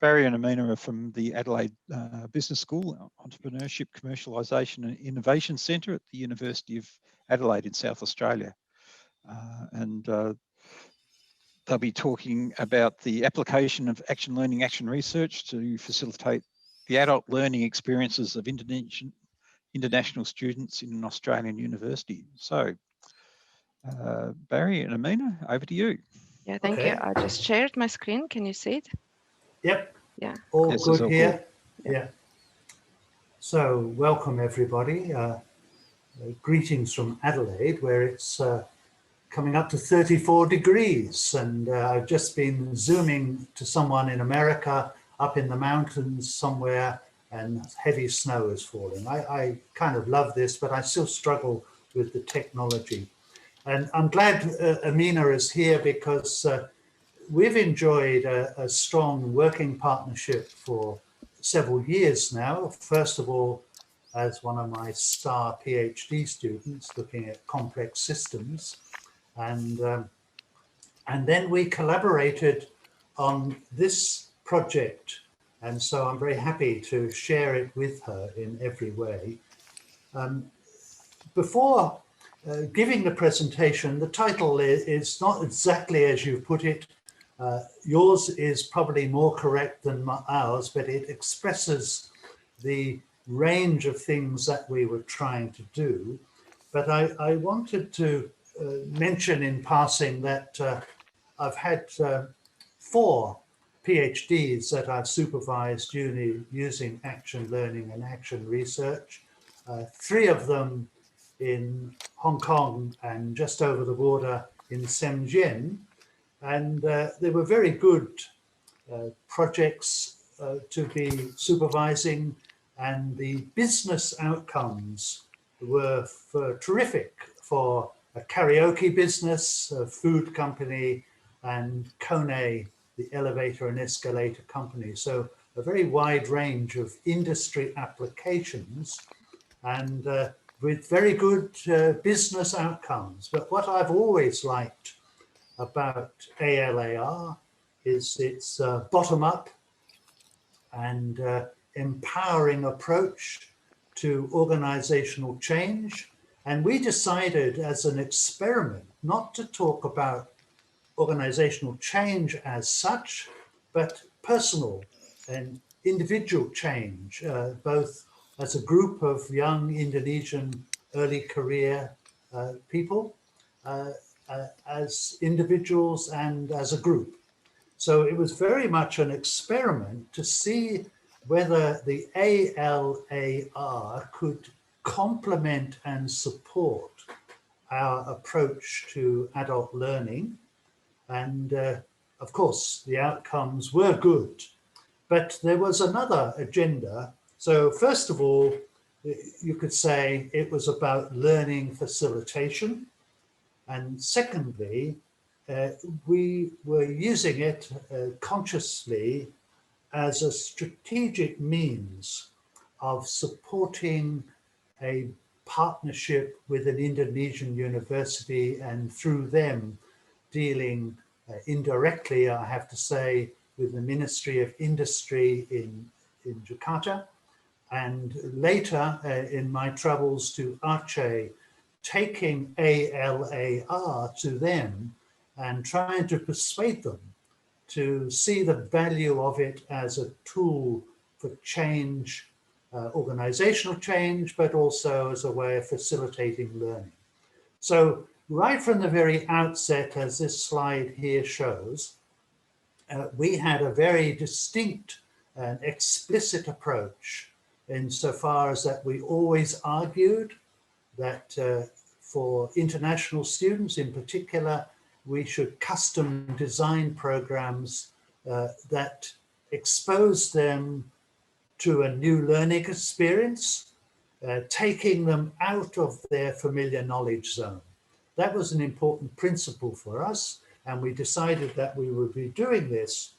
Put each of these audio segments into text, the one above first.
Barry and Amina are from the Adelaide Business School, Entrepreneurship, Commercialisation and Innovation Centre at the University of Adelaide in South Australia. They'll be talking about the application of action learning, action research to facilitate the adult learning experiences of international students in an Australian university. So, Barry and Amina, over to you. Yeah, thank you. I just shared my screen. Can you see it? Yep. Yeah. All yes, good all here. good. Yeah. So, welcome everybody. Greetings from Adelaide, where it's coming up to 34 degrees, and I've just been zooming to someone in America up in the mountains somewhere, and heavy snow is falling. I kind of love this, but I still struggle with the technology. And I'm glad Amina is here, because we've enjoyed a strong working partnership for several years now. First of all, as one of my star PhD students looking at complex systems. And then we collaborated on this project. And so I'm very happy to share it with her in every way. Before giving the presentation, the title is not exactly as you put it. Yours is probably more correct than ours, but it expresses the range of things that we were trying to do. But I wanted to mention in passing that I've had 4 PhDs that I've supervised using action learning and action research, 3 of them in Hong Kong and just over the border in Shenzhen. And they were very good projects to be supervising, and the business outcomes were terrific for a karaoke business, a food company, and Kone, the elevator and escalator company. So a very wide range of industry applications, and with very good business outcomes. But what I've always liked about ALAR is its bottom-up and empowering approach to organizational change. And we decided as an experiment not to talk about organizational change as such, but personal and individual change, both as a group of young Indonesian early career people, as individuals and as a group. So it was very much an experiment to see whether the ALAR could complement and support our approach to adult learning. And of course, the outcomes were good, but there was another agenda. So first of all, you could say it was about learning facilitation. And secondly, we were using it consciously as a strategic means of supporting a partnership with an Indonesian university, and through them dealing indirectly, I have to say, with the Ministry of Industry in Jakarta. And later in my travels to Aceh, taking ALAR to them and trying to persuade them to see the value of it as a tool for change, organizational change, but also as a way of facilitating learning. So right from the very outset, as this slide here shows, we had a very distinct and explicit approach insofar as that we always argued that for international students in particular, we should custom design programs that expose them to a new learning experience, taking them out of their familiar knowledge zone. That was an important principle for us, and we decided that we would be doing this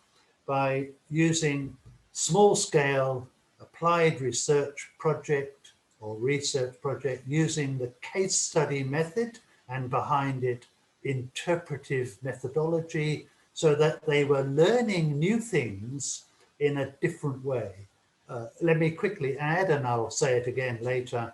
by using small-scale applied research project using the case study method, and behind it interpretive methodology so that they were learning new things in a different way. Let me quickly add, and I'll say it again later,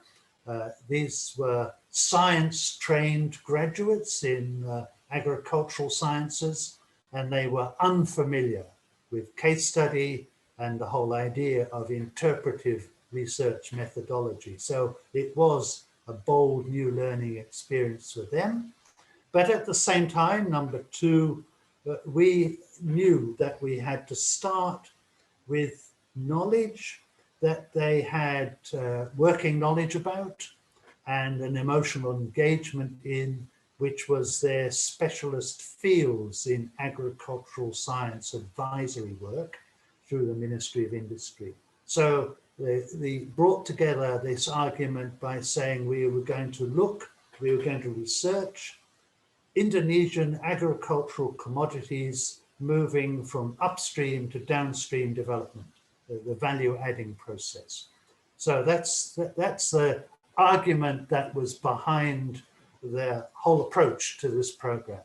these were science-trained graduates in agricultural sciences, and they were unfamiliar with case study and the whole idea of interpretive research methodology. So it was a bold new learning experience for them. But at the same time, number two, we knew that we had to start with knowledge that they had working knowledge about and an emotional engagement in, which was their specialist fields in agricultural science advisory work through the Ministry of Industry. So they brought together this argument by saying we were going to research Indonesian agricultural commodities moving from upstream to downstream development, the value adding process. So that's the argument that was behind their whole approach to this program.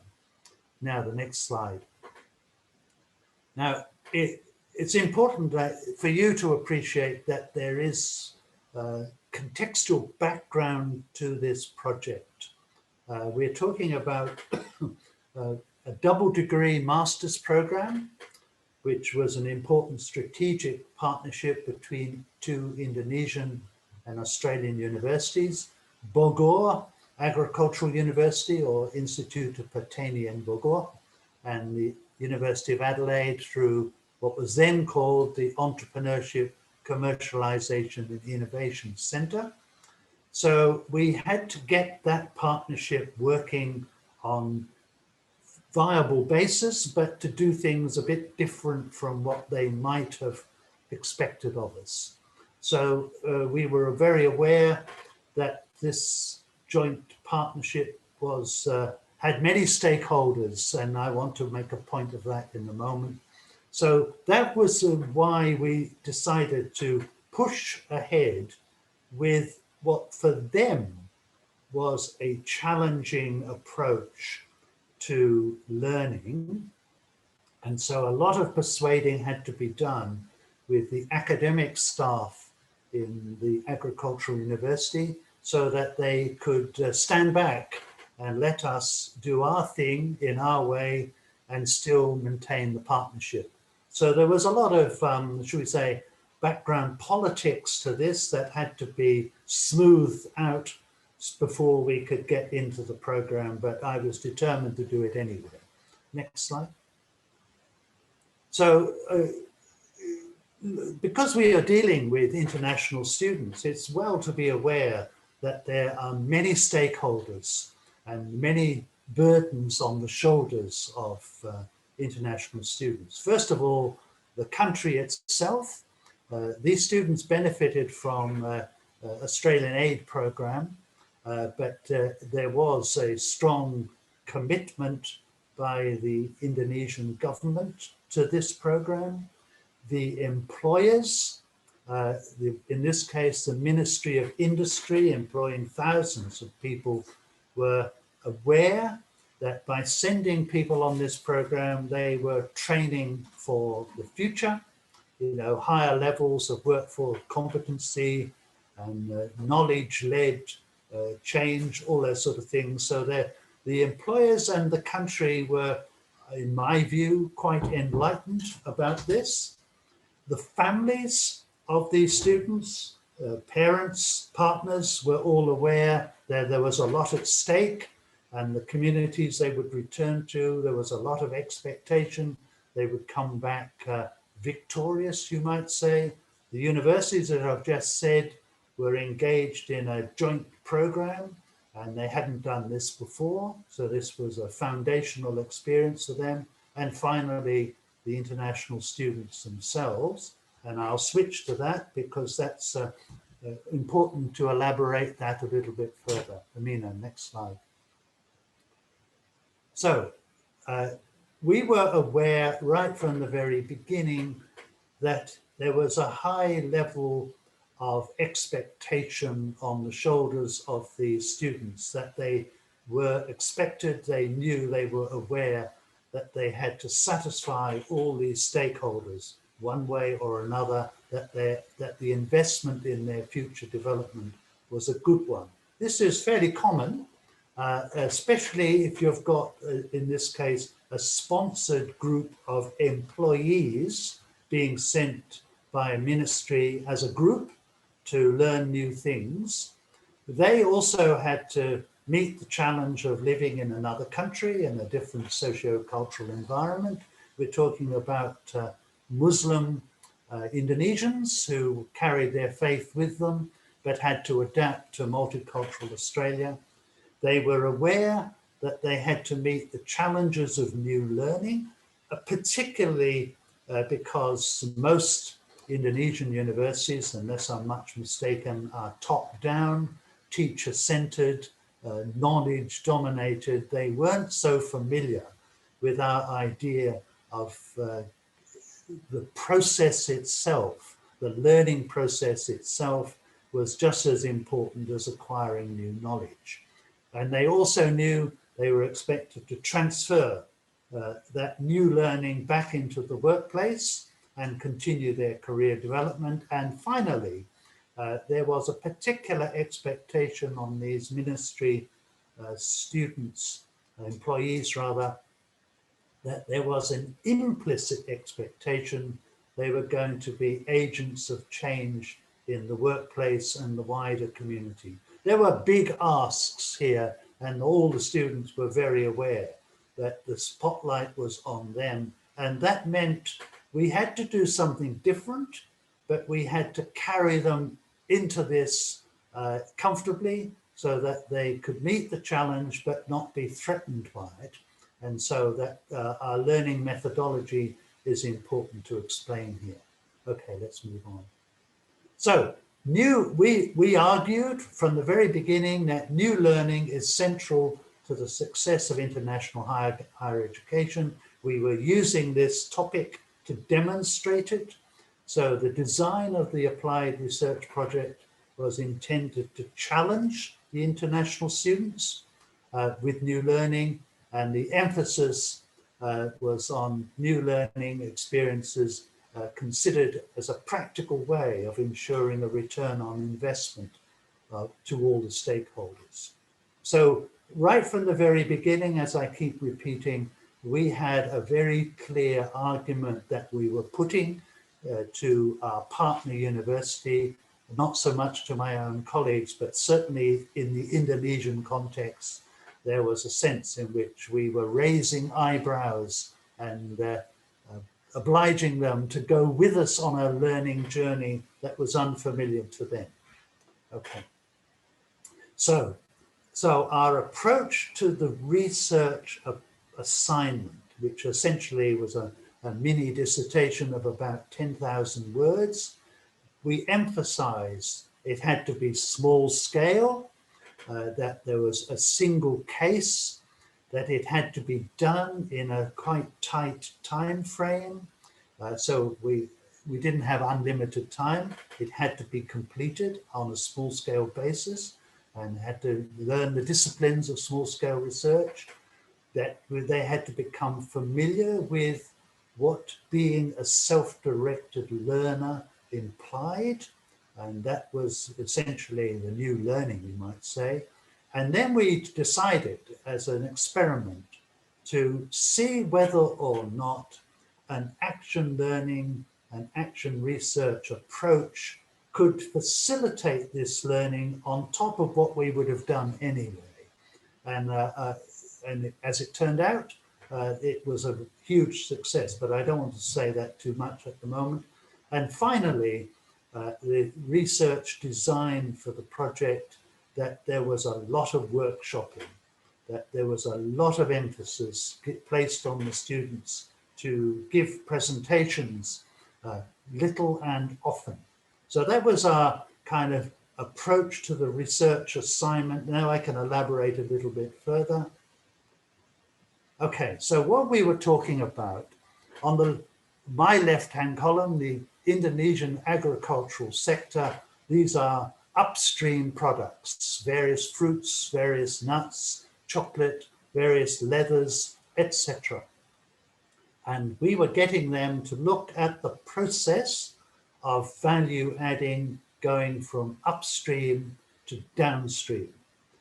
Now, the next slide. Now, it's important for you to appreciate that there is contextual background to this project. We're talking about a double degree master's program, which was an important strategic partnership between two Indonesian and Australian universities, Bogor Agricultural University or Institute of Pertanian Bogor, and the University of Adelaide through what was then called the Entrepreneurship, Commercialization and Innovation Centre. So we had to get that partnership working on viable basis, but to do things a bit different from what they might have expected of us. So we were very aware that this joint partnership was had many stakeholders, and I want to make a point of that in a moment. So that was why we decided to push ahead with what for them was a challenging approach to learning. And so a lot of persuading had to be done with the academic staff in the Agricultural University so that they could stand back and let us do our thing in our way and still maintain the partnership. So there was a lot of, should we say, background politics to this that had to be smoothed out before we could get into the program, but I was determined to do it anyway. Next slide. So because we are dealing with international students, it's well to be aware that there are many stakeholders and many burdens on the shoulders of international students. First of all, the country itself. These students benefited from Australian aid program, but there was a strong commitment by the Indonesian government to this program. The employers, in this case, the Ministry of Industry, employing thousands of people, were aware that by sending people on this program, they were training for the future, you know, higher levels of workforce competency and knowledge-led change, all those sort of things. So the employers and the country were, in my view, quite enlightened about this. The families of these students, parents, partners, were all aware that there was a lot at stake, and the communities they would return to, there was a lot of expectation. They would come back victorious, you might say. The universities, as I've just said, were engaged in a joint program, and they hadn't done this before. So this was a foundational experience for them. And finally, the international students themselves. And I'll switch to that because that's important to elaborate that a little bit further. Amina, next slide. So we were aware right from the very beginning that there was a high level of expectation on the shoulders of the students, that they were expected, they knew, they were aware that they had to satisfy all these stakeholders one way or another, that the investment in their future development was a good one. This is fairly common, especially if you've got, in this case, a sponsored group of employees being sent by a ministry as a group to learn new things. They also had to meet the challenge of living in another country in a different socio-cultural environment. We're talking about Muslim Indonesians who carried their faith with them but had to adapt to multicultural Australia. They were aware that they had to meet the challenges of new learning, particularly because most Indonesian universities, unless I'm much mistaken, are top-down, teacher-centered, knowledge dominated. They weren't so familiar with our idea of the process itself. The learning process itself was just as important as acquiring new knowledge. And they also knew they were expected to transfer that new learning back into the workplace and continue their career development. And finally, there was a particular expectation on these ministry students, employees rather, that there was an implicit expectation they were going to be agents of change in the workplace and the wider community. There were big asks here, and all the students were very aware that the spotlight was on them. And that meant we had to do something different, but we had to carry them into this comfortably so that they could meet the challenge but not be threatened by it. And so that our learning methodology is important to explain here. Okay, let's move on. So we argued from the very beginning that new learning is central to the success of international higher education. We were using this topic to demonstrate it. So the design of the applied research project was intended to challenge the international students with new learning, and the emphasis was on new learning experiences considered as a practical way of ensuring a return on investment to all the stakeholders. So right from the very beginning, as I keep repeating, we had a very clear argument that we were putting to our partner university, not so much to my own colleagues, but certainly in the Indonesian context, there was a sense in which we were raising eyebrows and obliging them to go with us on a learning journey that was unfamiliar to them. Okay. So our approach to the research assignment, which essentially was a mini dissertation of about 10,000 words, we emphasized it had to be small scale, that there was a single case, that it had to be done in a quite tight time frame. So we didn't have unlimited time. It had to be completed on a small scale basis and had to learn the disciplines of small scale research, that they had to become familiar with what being a self-directed learner implied. And that was essentially the new learning, we might say. And then we decided as an experiment to see whether or not an action learning and action research approach could facilitate this learning on top of what we would have done anyway. And as it turned out, it was a huge success, but I don't want to say that too much at the moment. And finally, the research design for the project, that there was a lot of workshopping, that there was a lot of emphasis placed on the students to give presentations little and often. So that was our kind of approach to the research assignment. Now I can elaborate a little bit further. Okay, so what we were talking about, on my left-hand column, the Indonesian agricultural sector, these are upstream products, various fruits, various nuts, chocolate, various leathers, etc. And we were getting them to look at the process of value adding going from upstream to downstream.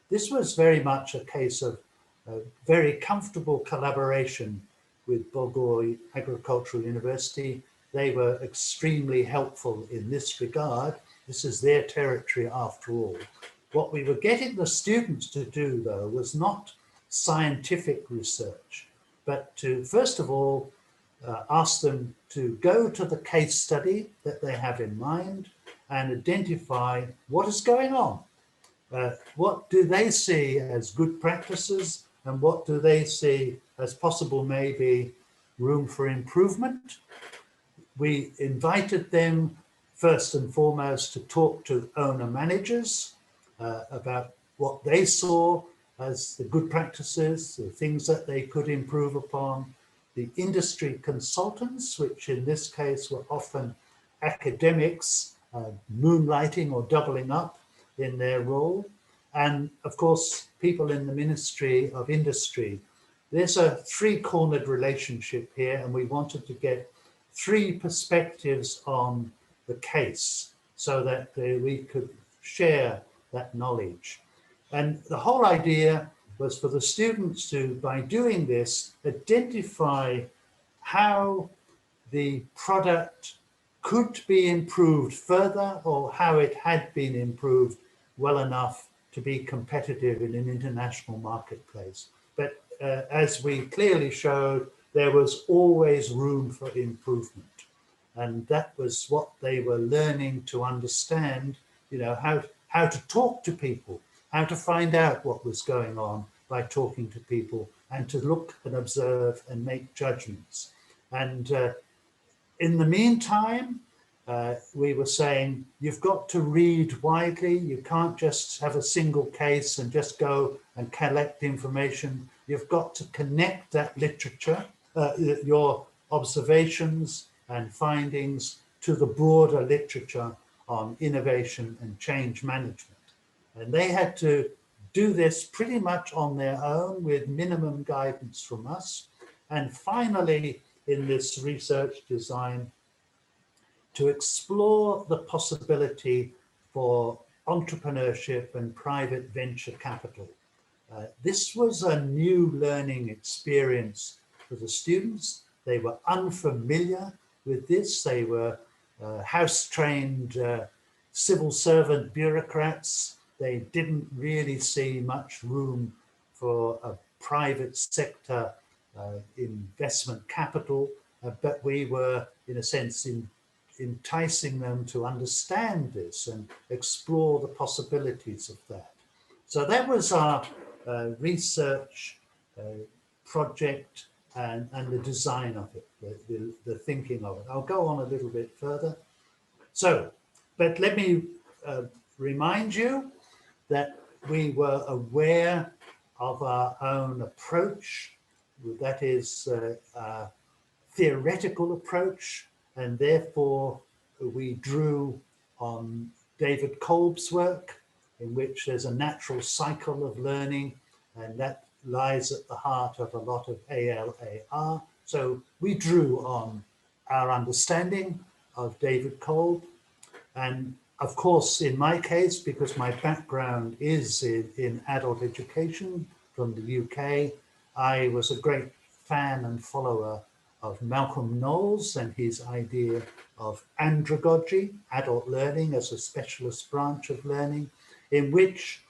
This was very much a case of a very comfortable collaboration with Bogor Agricultural University. They were extremely helpful in this regard. This is their territory after all. What we were getting the students to do, though, was not scientific research, but to, first of all, ask them to go to the case study that they have in mind and identify what is going on. What do they see as good practices, and what do they see as possible maybe room for improvement? We invited them first and foremost to talk to owner managers about what they saw as the good practices, the things that they could improve upon, the industry consultants, which in this case were often academics moonlighting or doubling up in their role, and of course people in the Ministry of Industry. There's a three-cornered relationship here, and we wanted to get three perspectives on the case so that we could share that knowledge. And the whole idea was for the students to, by doing this, identify how the product could be improved further, or how it had been improved well enough to be competitive in an international marketplace. But as we clearly showed, there was always room for improvement. And that was what they were learning to understand, you know, how to talk to people, how to find out what was going on by talking to people, and to look and observe and make judgments. And in the meantime, we were saying, you've got to read widely. You can't just have a single case and just go and collect information. You've got to connect that literature, your observations and findings, to the broader literature on innovation and change management. And they had to do this pretty much on their own with minimum guidance from us. And finally, in this research design, to explore the possibility for entrepreneurship and private venture capital. This was a new learning experience for the students. They were unfamiliar with this. They were house-trained civil servant bureaucrats. They didn't really see much room for a private sector investment capital, but we were, in a sense, enticing them to understand this and explore the possibilities of that. So that was our research project and the design of it, the thinking of it. I'll go on a little bit further. So, but let me remind you that we were aware of our own approach, that is a theoretical approach, and therefore we drew on David Kolb's work, in which there's a natural cycle of learning, and that lies at the heart of a lot of ALAR. So we drew on our understanding of David Kolb. And of course, in my case, because my background is in adult education from the UK, I was a great fan and follower of Malcolm Knowles and his idea of andragogy, adult learning as a specialist branch of learning, in which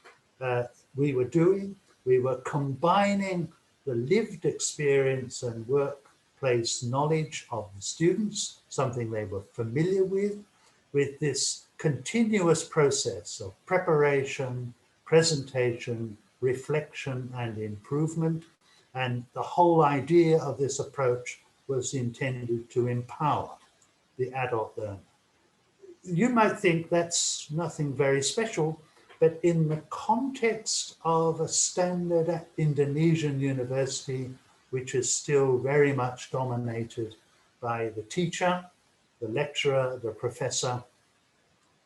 we were combining the lived experience and workplace knowledge of the students, something they were familiar with this continuous process of preparation, presentation, reflection, and improvement. And the whole idea of this approach was intended to empower the adult learner. You might think that's nothing very special, but in the context of a standard Indonesian university, which is still very much dominated by the teacher, the lecturer, the professor,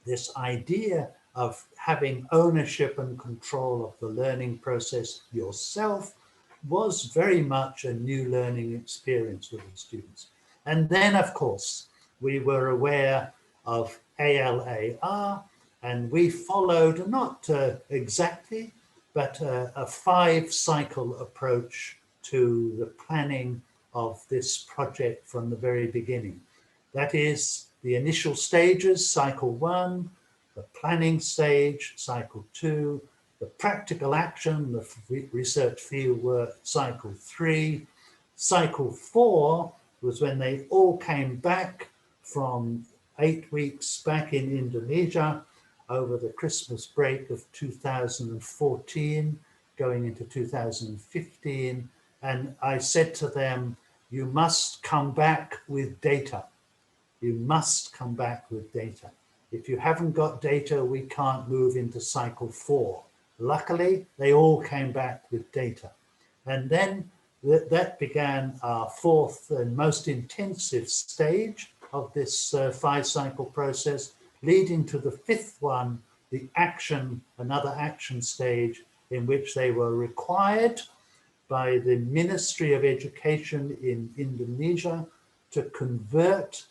this idea of having ownership and control of the learning process yourself was very much a new learning experience with the students. And then, of course, we were aware of ALAR, and we followed not exactly, but a 5-cycle approach to the planning of this project from the very beginning. That is the initial stages, cycle 1, the planning stage, cycle 2, the practical action, the research field work, cycle 3. Cycle 4 was when they all came back from 8 weeks back in Indonesia over the Christmas break of 2014, going into 2015. And I said to them, you must come back with data. You must come back with data. If you haven't got data, we can't move into cycle 4. Luckily, they all came back with data. And then that began our 4th and most intensive stage of this 5-cycle process, leading to the 5th one, the action, another action stage in which they were required by the Ministry of Education in Indonesia to convert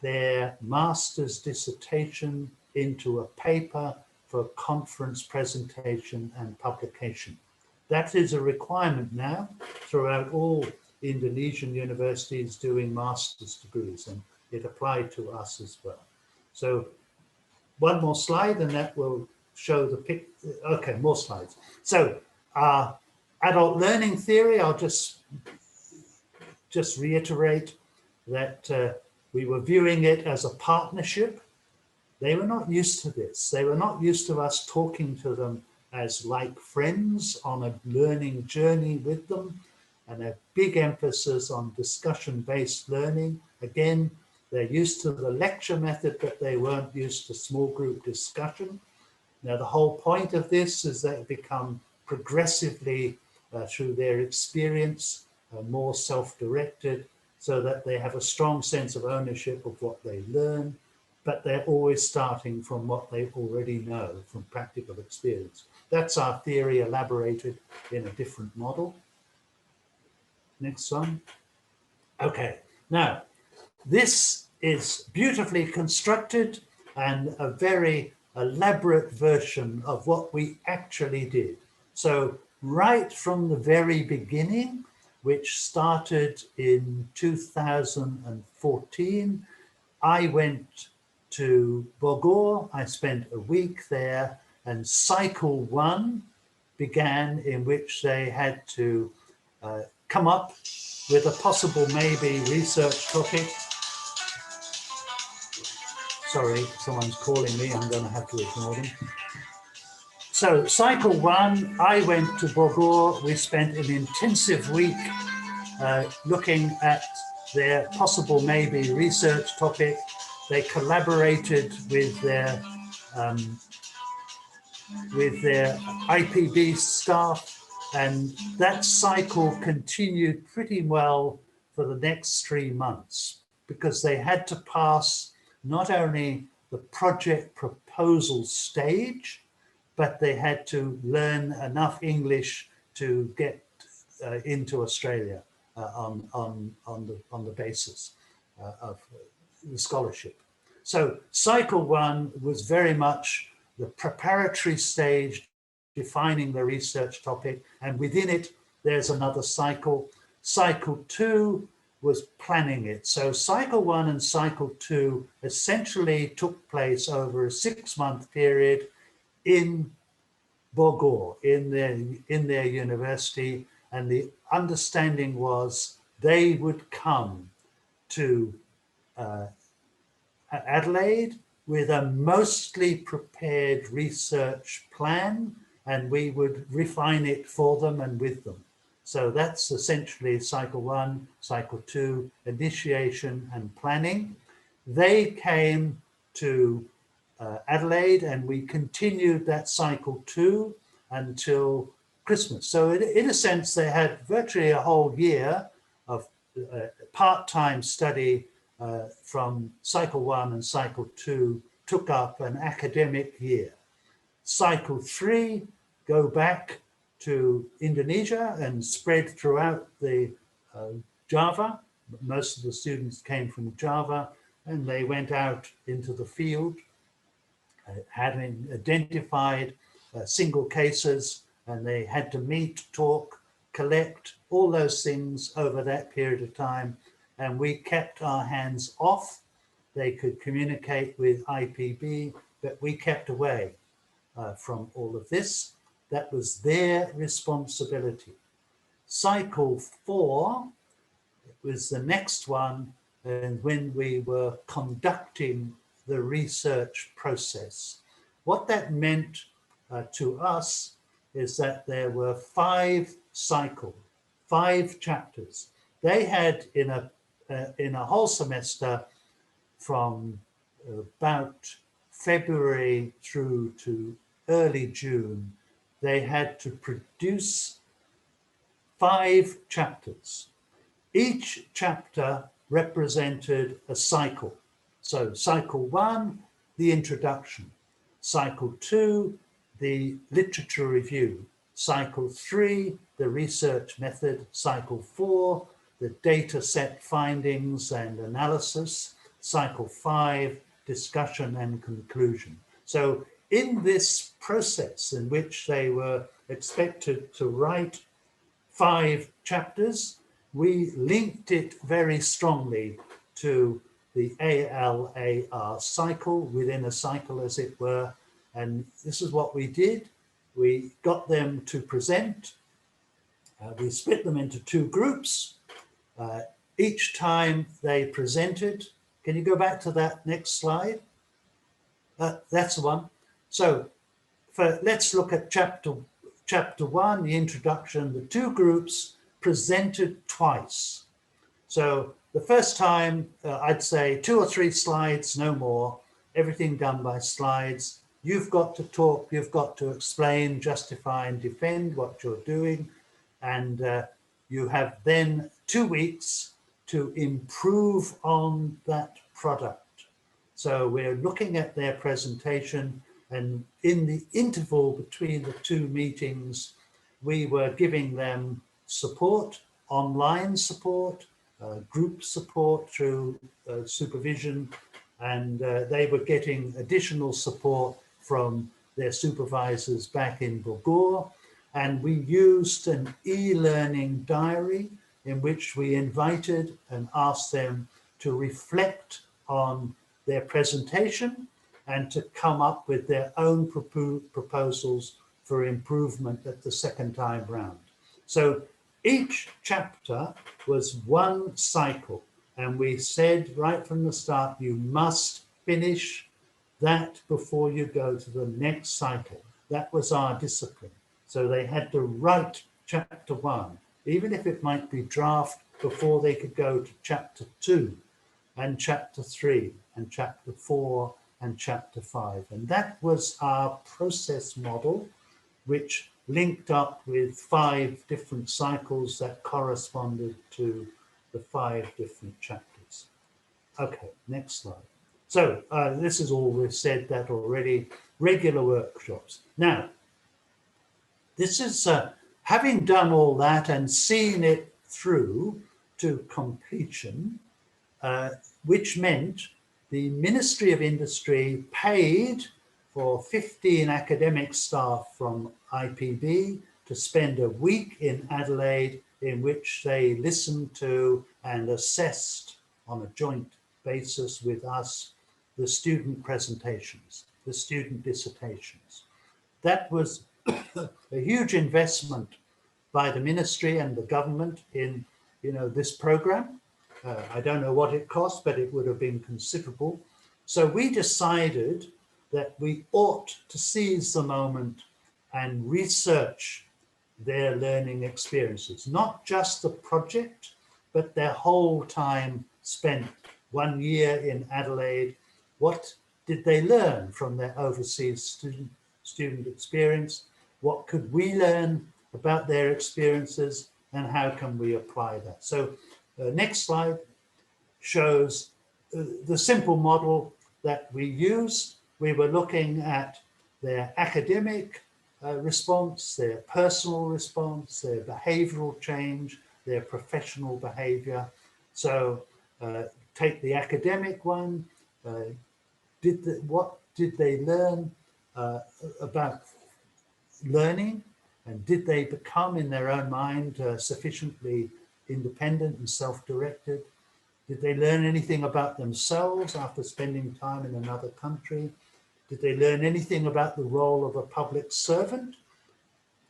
their master's dissertation into a paper for conference presentation and publication. That is a requirement now throughout all Indonesian universities doing master's degrees, and it applied to us as well. So one more slide and that will show the pic. Okay, more slides. So adult learning theory, I'll just reiterate that we were viewing it as a partnership. They were not used to this. They were not used to us talking to them as like friends on a learning journey with them, and a big emphasis on discussion-based learning. Again, they're used to the lecture method, but they weren't used to small group discussion. Now, the whole point of this is that they become progressively, through their experience, more self-directed, so that they have a strong sense of ownership of what they learn, but they're always starting from what they already know from practical experience. That's our theory elaborated in a different model. Next one. Okay, now this is beautifully constructed and a very elaborate version of what we actually did. So right from the very beginning, which started in 2014, I went to Bogor. I spent a week there, and cycle 1 began, in which they had to come up with a possible maybe research topic. Sorry, someone's calling me. I'm going to have to ignore them. So cycle 1, I went to Bogor. We spent an intensive week looking at their possible maybe research topic. They collaborated with their IPB staff, and that cycle continued pretty well for the next 3 months, because they had to pass not only the project proposal stage, but they had to learn enough English to get into Australia on the basis of the scholarship. So cycle 1 was very much the preparatory stage, defining the research topic, and within it there's another cycle. Cycle 2 was planning it. So cycle 1 and cycle 2 essentially took place over a 6-month period in Bogor, in their university, and the understanding was they would come to Adelaide with a mostly prepared research plan, and we would refine it for them and with them. So that's essentially cycle 1, cycle 2, initiation and planning. They came to Adelaide, and we continued that cycle 2 until Christmas. So in a sense, they had virtually a whole year of part-time study from cycle 1 and cycle 2 took up an academic year. Cycle 3, go back to Indonesia and spread throughout the Java. Most of the students came from Java, and they went out into the field, having identified single cases, and they had to meet, talk, collect, all those things over that period of time. And we kept our hands off. They could communicate with IPB, but we kept away from all of this. That was their responsibility. Cycle 4 was the next one, and when we were conducting the research process. What that meant to us is that there were 5 cycles, 5 chapters. They had in a whole semester from about February through to early June, they had to produce 5 chapters. Each chapter represented a cycle. So cycle 1, the introduction. Cycle 2, the literature review. Cycle 3, the research method. Cycle 4, the data set findings and analysis. Cycle 5, discussion and conclusion. So in this process in which they were expected to write 5 chapters, we linked it very strongly to the ALAR cycle, within a cycle as it were. And this is what we did. We got them to present. We split them into 2 groups. Each time they presented, can you go back to that next slide? That's the one. So let's look at chapter 1, the introduction. The 2 groups presented twice. So the first time, I'd say 2 or 3 slides, no more, everything done by slides. You've got to talk, you've got to explain, justify and defend what you're doing. And you have then 2 weeks to improve on that product. So we're looking at their presentation, and in the interval between the 2 meetings, we were giving them support, online support, group support through supervision, and they were getting additional support from their supervisors back in Bogor. And we used an e-learning diary in which we invited and asked them to reflect on their presentation and to come up with their own proposals for improvement at the second time round. So each chapter was 1 cycle, and we said right from the start, you must finish that before you go to the next cycle. That was our discipline. So they had to write chapter 1, even if it might be draft, before they could go to chapter 2 and chapter 3 and chapter 4 and chapter 5. And that was our process model, which linked up with 5 different cycles that corresponded to the 5 different chapters. Okay, next slide. So this is all we've said that already, regular workshops. Now, this is having done all that and seen it through to completion, which meant the Ministry of Industry paid for 15 academic staff from IPB to spend a week in Adelaide, in which they listened to and assessed on a joint basis with us the student presentations, the student dissertations. That was a huge investment by the ministry and the government in, this program. I don't know what it cost, but it would have been considerable. So we decided that we ought to seize the moment and research their learning experiences, not just the project, but their whole time spent 1 year in Adelaide. What did they learn from their overseas student experience? What could we learn about their experiences, and how can we apply that? So next slide shows the simple model that we used. We were looking at their academic response, their personal response, their behavioral change, their professional behavior. So take the academic one. What did they learn about learning, and did they become in their own mind sufficiently independent and self-directed? Did they learn anything about themselves after spending time in another country? Did they learn anything about the role of a public servant?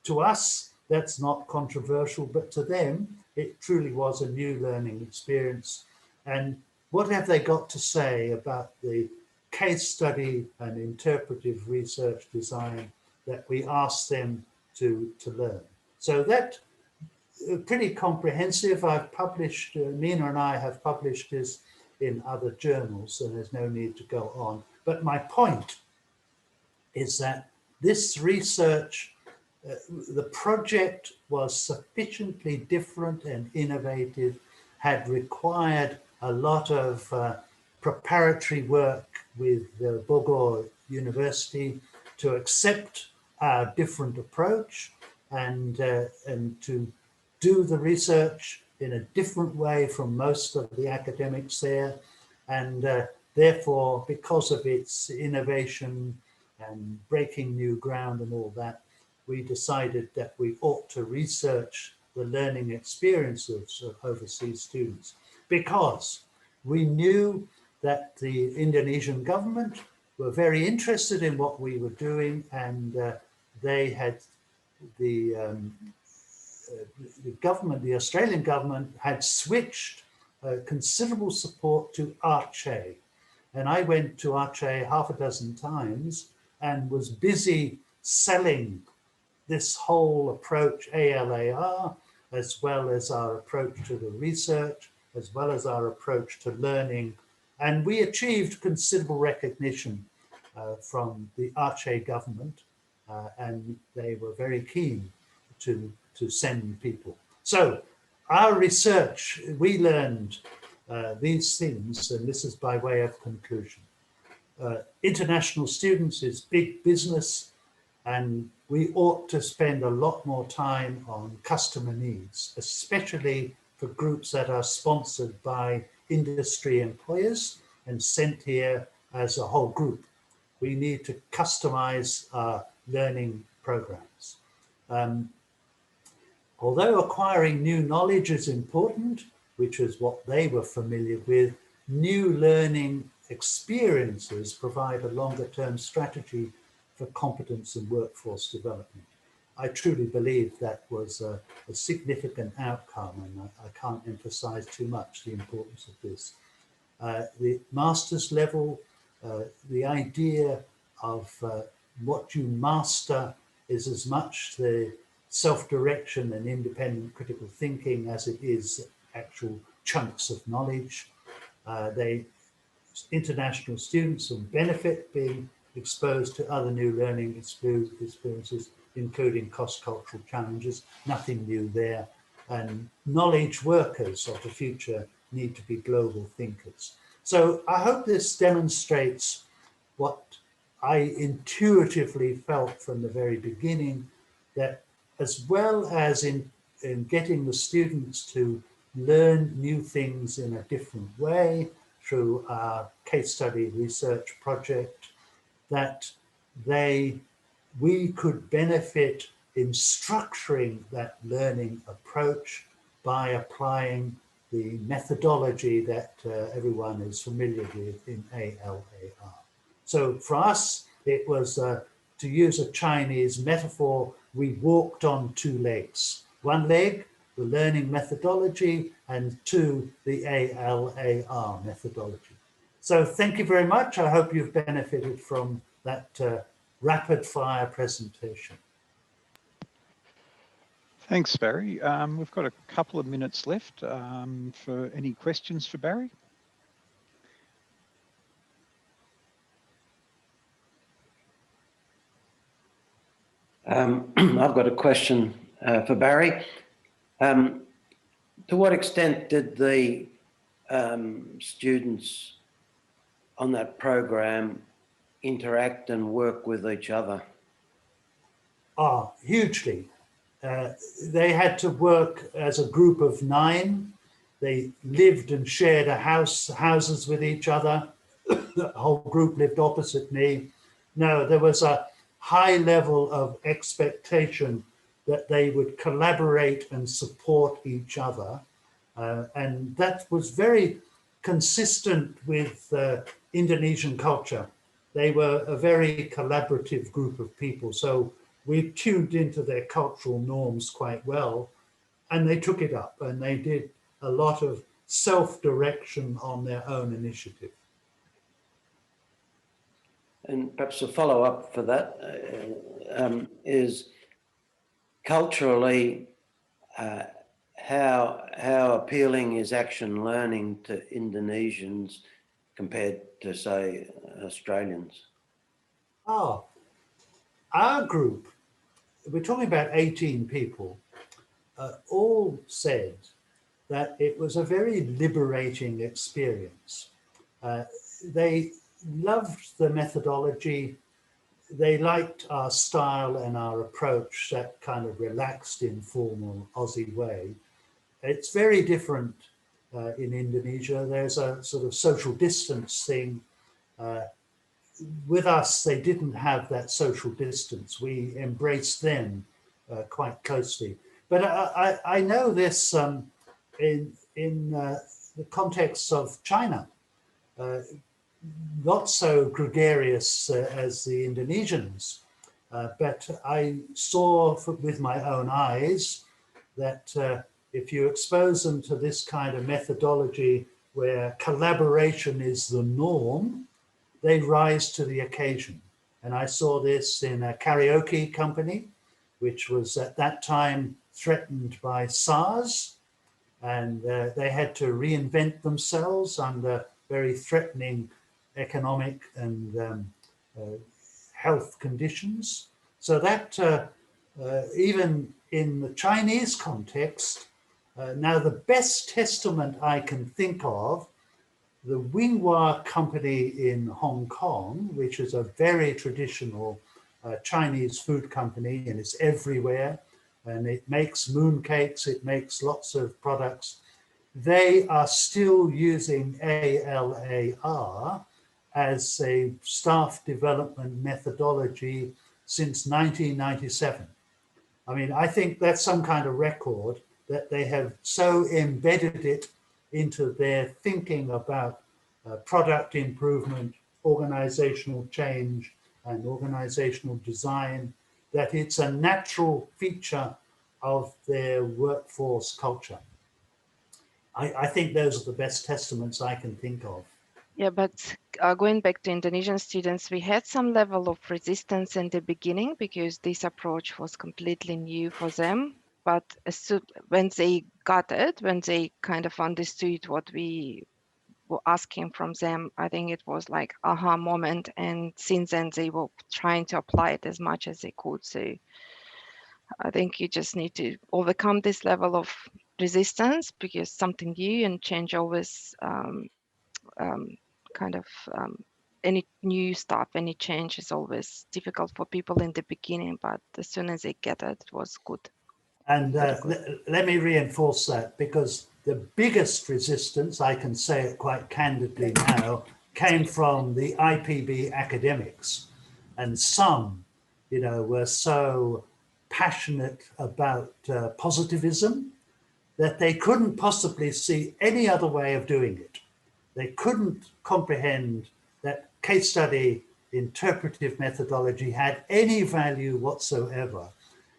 To us, that's not controversial, but to them, it truly was a new learning experience. And what have they got to say about the case study and interpretive research design that we asked them to learn? So that pretty comprehensive. I've published, Amina and I have published this in other journals, and there's no need to go on. But my point is that this research, the project was sufficiently different and innovative, had required a lot of preparatory work with Bogor University to accept our different approach and to do the research in a different way from most of the academics there. And therefore, because of its innovation and breaking new ground and all that, we decided that we ought to research the learning experiences of overseas students, because we knew that the Indonesian government were very interested in what we were doing, and they had the government, the Australian government, had switched considerable support to Aceh. And I went to Aceh half a dozen times and was busy selling this whole approach, ALAR, as well as our approach to the research, as well as our approach to learning. And we achieved considerable recognition from the Aceh government, and they were very keen to send people. So our research, we learned these things, and this is by way of conclusion. International students is big business, and we ought to spend a lot more time on customer needs, especially for groups that are sponsored by industry employers and sent here as a whole group. We need to customize our learning programs. Although acquiring new knowledge is important, which is what they were familiar with, new learning experiences provide a longer-term strategy for competence and workforce development. I truly believe that was a significant outcome, and I can't emphasize too much the importance of this. The master's level, the idea of what you master is as much the self-direction and independent critical thinking as it is actual chunks of knowledge. International students will benefit being exposed to other new learning experiences, including cross-cultural challenges, nothing new there. And knowledge workers of the future need to be global thinkers. So I hope this demonstrates what I intuitively felt from the very beginning, that as well as in getting the students to learn new things in a different way through our case study research project, that we could benefit in structuring that learning approach by applying the methodology that everyone is familiar with in ALAR. So for us, it was, to use a Chinese metaphor, we walked on two legs. One leg, the learning methodology, and two, the ALAR methodology. So thank you very much. I hope you've benefited from that rapid fire presentation. Thanks, Barry. We've got a couple of minutes left for any questions for Barry. I've got a question for Barry. To what extent did the students on that program interact and work with each other? Hugely. They had to work as a group of 9. They lived and shared houses with each other. The whole group lived opposite me. No, there was a high level of expectation that they would collaborate and support each other. And that was very consistent with Indonesian culture. They were a very collaborative group of people. So we tuned into their cultural norms quite well, and they took it up and they did a lot of self-direction on their own initiative. And perhaps a follow-up for that is culturally, how appealing is action learning to Indonesians compared to, say, Australians? Our group, we're talking about 18 people, all said that it was a very liberating experience. They loved the methodology. They liked our style and our approach, that kind of relaxed, informal Aussie way. It's very different in Indonesia. There's a sort of social distance thing. With us, they didn't have that social distance. We embraced them quite closely. But I know this in the context of China. Not so gregarious as the Indonesians, but I saw with my own eyes that if you expose them to this kind of methodology where collaboration is the norm, they rise to the occasion. And I saw this in a karaoke company, which was at that time threatened by SARS, and they had to reinvent themselves under very threatening economic and health conditions. So that even in the Chinese context, now the best testament I can think of, the Winghua company in Hong Kong, which is a very traditional Chinese food company, and it's everywhere, and it makes mooncakes, it makes lots of products. They are still using ALAR as a staff development methodology since 1997. I mean, I think that's some kind of record that they have so embedded it into their thinking about product improvement, organizational change, and organizational design, that it's a natural feature of their workforce culture. I think those are the best testaments I can think of. Yeah, but going back to Indonesian students, we had some level of resistance in the beginning because this approach was completely new for them. But when they got it, when they kind of understood what we were asking from them, I think it was like aha moment. And since then, they were trying to apply it as much as they could. So I think you just need to overcome this level of resistance because something new and change always any new stuff, any change is always difficult for people in the beginning, but as soon as they get it, it was good. And let me reinforce that, because the biggest resistance, I can say it quite candidly now, came from the IPB academics. And some, were so passionate about positivism that they couldn't possibly see any other way of doing it. They couldn't comprehend that case study interpretive methodology had any value whatsoever.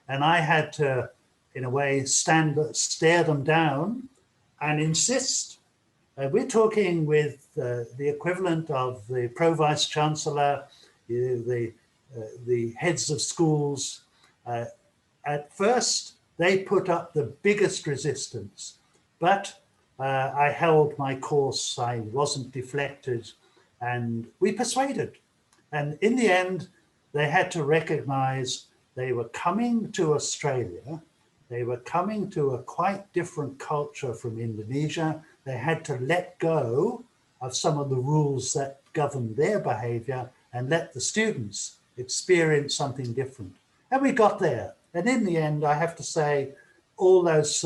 And I had to, in a way, stare them down and insist. We're talking with the equivalent of the Pro-Vice Chancellor, the heads of schools. At first, they put up the biggest resistance, but I held my course, I wasn't deflected, and we persuaded. And in the end, they had to recognize they were coming to Australia, they were coming to a quite different culture from Indonesia. They had to let go of some of the rules that govern their behavior and let the students experience something different. And we got there. And in the end, I have to say, all those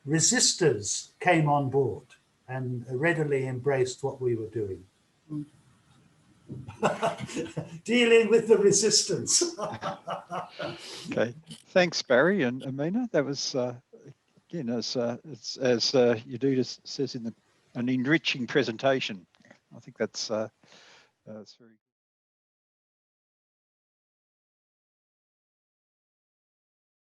resistors came on board and readily embraced what we were doing. Dealing with the resistance. Okay, thanks, Barry and Amina. That was, again, as Yudita says, an enriching presentation. I think that's very